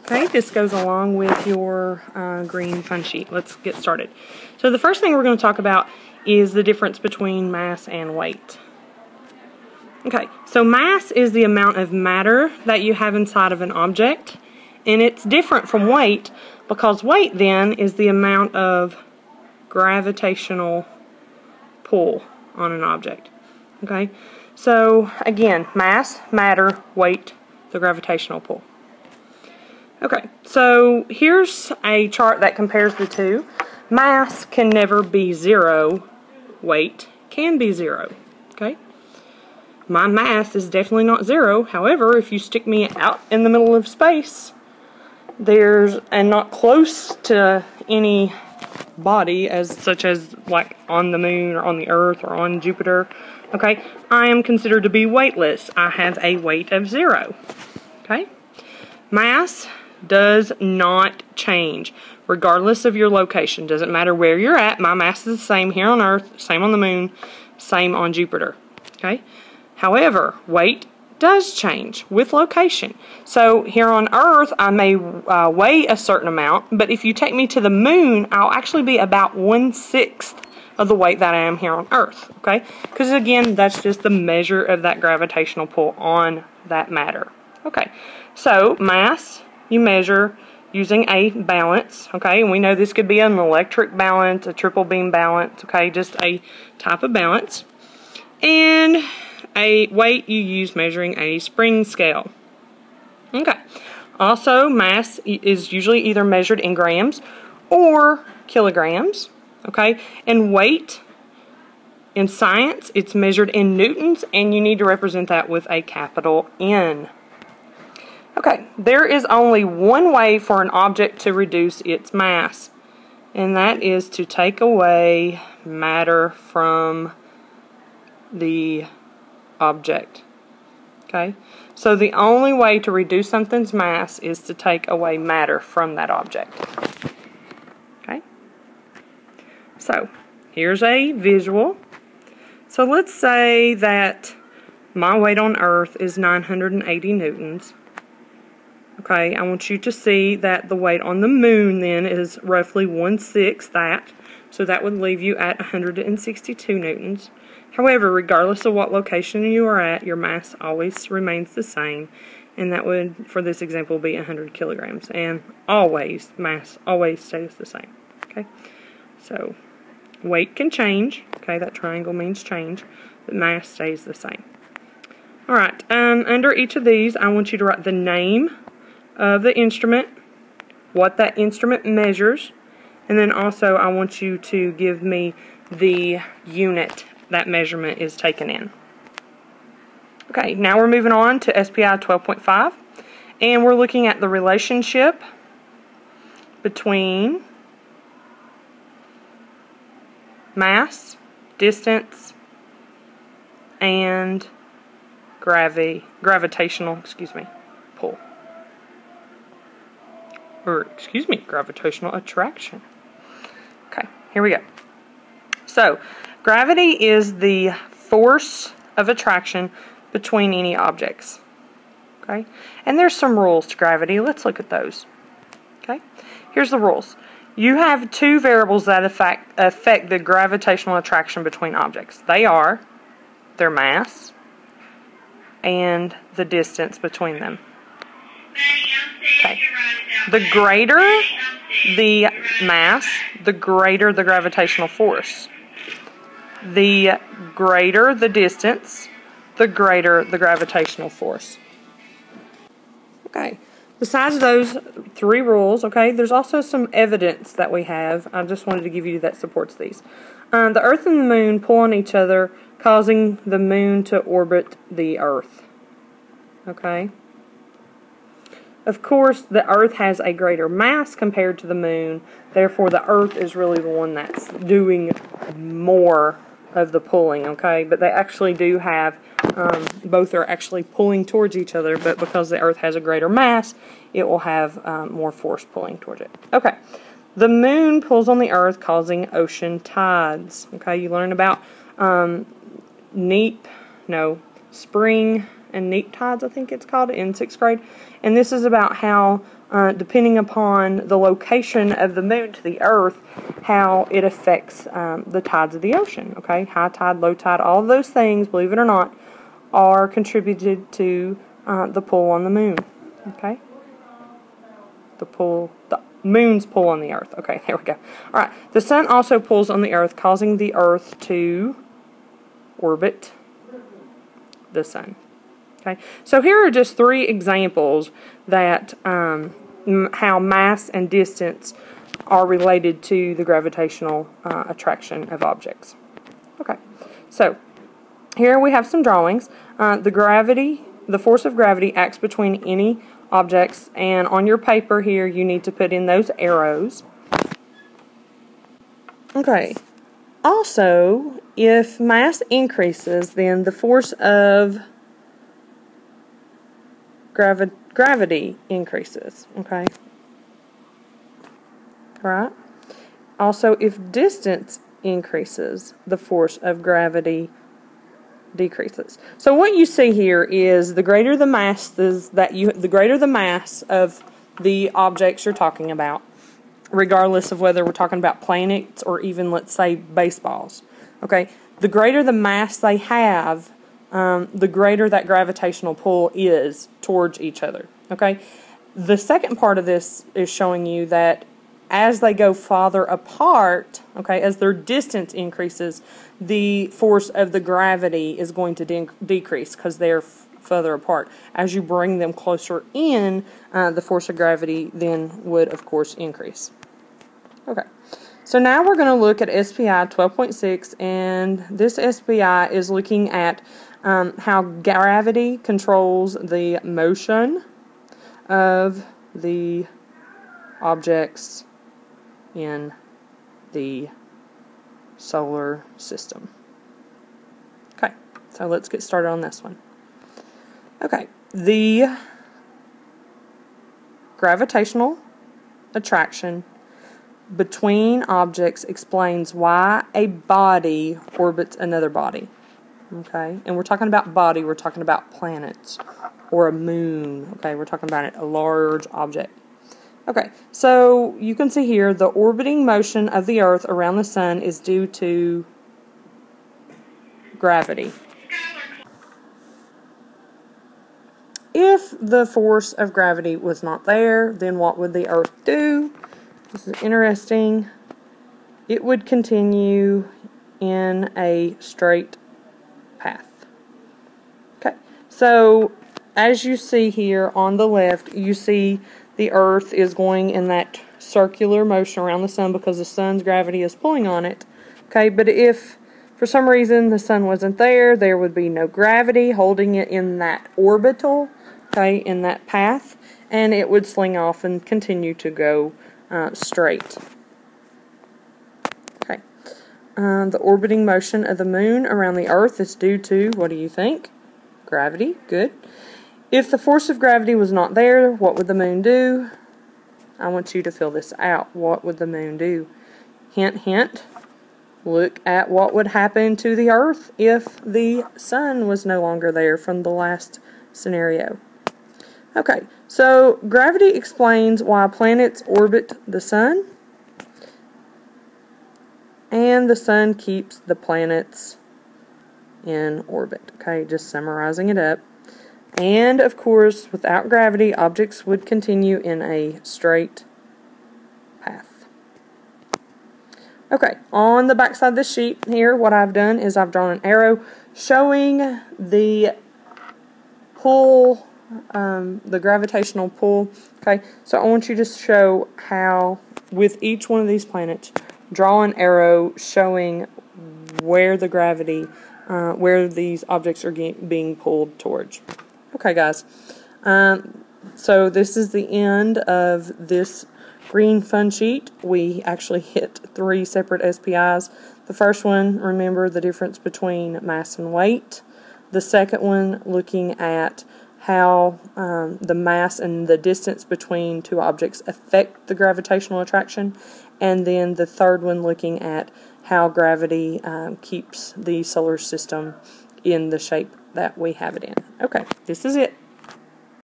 Okay, this goes along with your green fun sheet. Let's get started. So the first thing we're going to talk about is the difference between mass and weight. Okay, so mass is the amount of matter that you have inside of an object, and it's different from weight because weight then is the amount of gravitational pull on an object. Okay, so again, mass, matter, weight, the gravitational pull. Okay, so here's a chart that compares the two. Mass can never be 0. Weight can be 0. Okay? My mass is definitely not 0. However, if you stick me out in the middle of space, and not close to any body, such as like on the moon or on the Earth or on Jupiter, okay, I am considered to be weightless. I have a weight of 0. Okay? Mass does not change regardless of your location. Doesn't matter where you're at. My mass is the same here on Earth, same on the moon, same on Jupiter. Okay? However, weight does change with location. So here on Earth, I may weigh a certain amount, but if you take me to the moon, I'll actually be about 1/6 of the weight that I am here on Earth. Okay? Because again, that's just the measure of that gravitational pull on that matter. Okay? So mass you measure using a balance, okay, and we know this could be an electric balance, a triple beam balance, okay, just a type of balance. And a weight you use measuring a spring scale. Okay, also mass is usually either measured in grams or kilograms, okay, and weight in science, it's measured in newtons, and you need to represent that with a capital N. Okay, there is only one way for an object to reduce its mass, and that is to take away matter from the object. Okay, so the only way to reduce something's mass is to take away matter from that object. Okay, so here's a visual. So let's say that my weight on Earth is 980 newtons. Okay, I want you to see that the weight on the moon then is roughly 1/6 that, so that would leave you at 162 newtons. However, regardless of what location you are at, your mass always remains the same, and that would, for this example, be 100 kilograms. And always, mass always stays the same. Okay, so weight can change. Okay, that triangle means change, but mass stays the same. All right, under each of these, I want you to write the name of the instrument, what that instrument measures, and then also I want you to give me the unit that measurement is taken in. Okay, now we're moving on to SPI 12.5, and we're looking at the relationship between mass, distance, and gravitational pull. Gravitational attraction. Okay, here we go. So, gravity is the force of attraction between any objects. Okay, and there's some rules to gravity. Let's look at those. Okay, here's the rules. You have two variables that affect the gravitational attraction between objects. They are their mass and the distance between them. Okay. The greater the mass, the greater the gravitational force. The greater the distance, the greater the gravitational force. Okay. Besides those three rules, okay, there's also some evidence that we have. I just wanted to give you that supports these. The Earth and the Moon pull on each other, causing the Moon to orbit the Earth. Okay. Of course, the Earth has a greater mass compared to the Moon, therefore the Earth is really the one that's doing more of the pulling, okay? But they actually do have, both are actually pulling towards each other, but because the Earth has a greater mass, it will have more force pulling towards it. Okay, the Moon pulls on the Earth, causing ocean tides. Okay, you learn about spring and neap tides, I think it's called, in 6th grade. And this is about how depending upon the location of the moon to the earth, how it affects the tides of the ocean. Okay, high tide, low tide, all of those things, believe it or not, are contributed to the pull on the moon. Okay, the moon's pull on the earth. Okay, there we go. All right, the sun also pulls on the earth, causing the earth to orbit the sun. Okay, so here are just 3 examples that how mass and distance are related to the gravitational attraction of objects. Okay, so here we have some drawings. The force of gravity acts between any objects, and on your paper here you need to put in those arrows. Okay, also, if mass increases, then the force of gravity increases. Okay, right? Also, if distance increases, the force of gravity decreases. So what you see here is the greater the mass the greater the mass of the objects you're talking about, regardless of whether we're talking about planets or even, let's say, baseballs. Okay, the greater the mass they have, the greater that gravitational pull is towards each other. Okay, the second part of this is showing you that as they go farther apart, okay, as their distance increases, the force of the gravity is going to decrease because they're further apart. As you bring them closer in, the force of gravity then would, of course, increase. Okay, so now we're going to look at SPI 12.6, and this SPI is looking at how gravity controls the motion of the objects in the solar system. Okay, so let's get started on this one. Okay, the gravitational attraction between objects explains why a body orbits another body. Okay, and we're talking about body, we're talking about planets or a moon. Okay, we're talking about a large object. Okay, so you can see here the orbiting motion of the Earth around the Sun is due to gravity. If the force of gravity was not there, then what would the Earth do? This is interesting. It would continue in a straight path. Okay, so as you see here on the left, you see the Earth is going in that circular motion around the Sun because the Sun's gravity is pulling on it. Okay, but if for some reason the Sun wasn't there, there would be no gravity holding it in that orbital, okay, in that path, and it would sling off and continue to go straight. Okay, the orbiting motion of the Moon around the Earth is due to, what do you think? Gravity. Good. If the force of gravity was not there, what would the Moon do? I want you to fill this out. What would the Moon do? Hint, hint. Look at what would happen to the Earth if the Sun was no longer there from the last scenario. Okay, so gravity explains why planets orbit the Sun, and the Sun keeps the planets in orbit. Okay, just summarizing it up. And, of course, without gravity, objects would continue in a straight path. Okay, on the back side of the sheet here, what I've done is I've drawn an arrow showing the pull, the gravitational pull. Okay, so I want you to show how, with each one of these planets, draw an arrow showing where the gravity, where these objects are being pulled towards. Okay, guys, so this is the end of this green fun sheet. We actually hit 3 separate SPIs. The first one, remember the difference between mass and weight. The second one, looking at how the mass and the distance between 2 objects affect the gravitational attraction. And then the third one, looking at how gravity keeps the solar system in the shape that we have it in. Okay, this is it.